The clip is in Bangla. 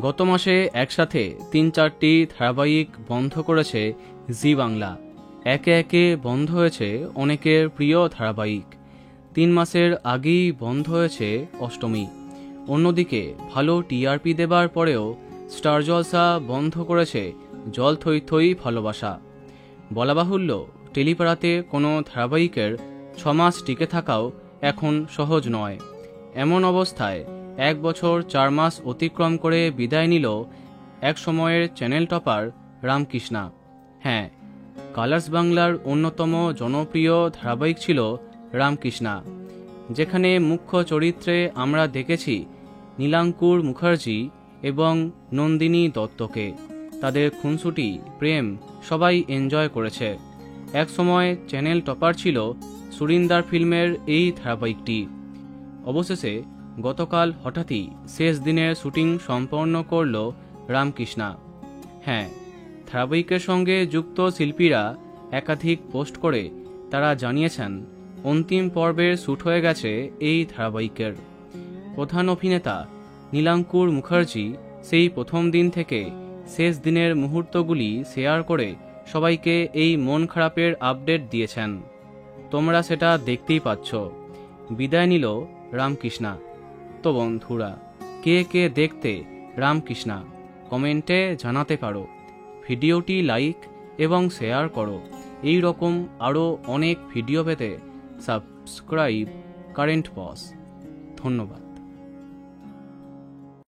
গত মাসে একসাথে ৩-৪টি ধারাবাহিক বন্ধ করেছে জি বাংলা। একে একে বন্ধ হয়েছে অনেকের প্রিয় ধারাবাহিক। ৩ মাসের আগেই বন্ধ হয়েছে অষ্টমী। অন্যদিকে ভালো টিআরপি দেবার পরেও স্টার জলসা বন্ধ করেছে জল থই থই ভালোবাসা। বলা বাহুল্য, টেলিপাড়াতে কোনো ধারাবাহিকের ৬ মাস টিকে থাকাও এখন সহজ নয়। এমন অবস্থায় ১ বছর ৪ মাস অতিক্রম করে বিদায় নিল এক সময়ের চ্যানেল টপার রামকৃষ্ণা। হ্যাঁ, কালার্স বাংলার অন্যতম জনপ্রিয় ধারাবাহিক ছিল রামকৃষ্ণা, যেখানে মুখ্য চরিত্রে আমরা দেখেছি নীলাঙ্কুর মুখার্জি এবং নন্দিনী দত্তকে। তাদের খুনসুটি, প্রেম সবাই এনজয় করেছে। এক সময় চ্যানেল টপার ছিল সুরিন্দার ফিল্মের এই ধারাবাহিকটি। অবশেষে গতকাল হঠাৎই শেষ দিনের শুটিং সম্পন্ন করল রামকৃষ্ণা। হ্যাঁ, ধারাবাহিকের সঙ্গে যুক্ত শিল্পীরা একাধিক পোস্ট করে তারা জানিয়েছেন অন্তিম পর্বের শ্যুট হয়ে গেছে এই ধারাবাহিকের। প্রধান অভিনেতা নীলাঙ্কুর মুখার্জি সেই প্রথম দিন থেকে শেষ দিনের মুহূর্তগুলি শেয়ার করে সবাইকে এই মন খারাপের আপডেট দিয়েছেন। তোমরা সেটা দেখতেই পাচ্ছ। বিদায় নিল রামকৃষ্ণা। তো বন্ধুরা, কে কে দেখতে রামকৃষ্ণা কমেন্টে জানাতে পারো। ভিডিওটি লাইক এবং শেয়ার করো। এই রকম আরও অনেক ভিডিও পেতে সাবস্ক্রাইব কারেন্ট বস। ধন্যবাদ।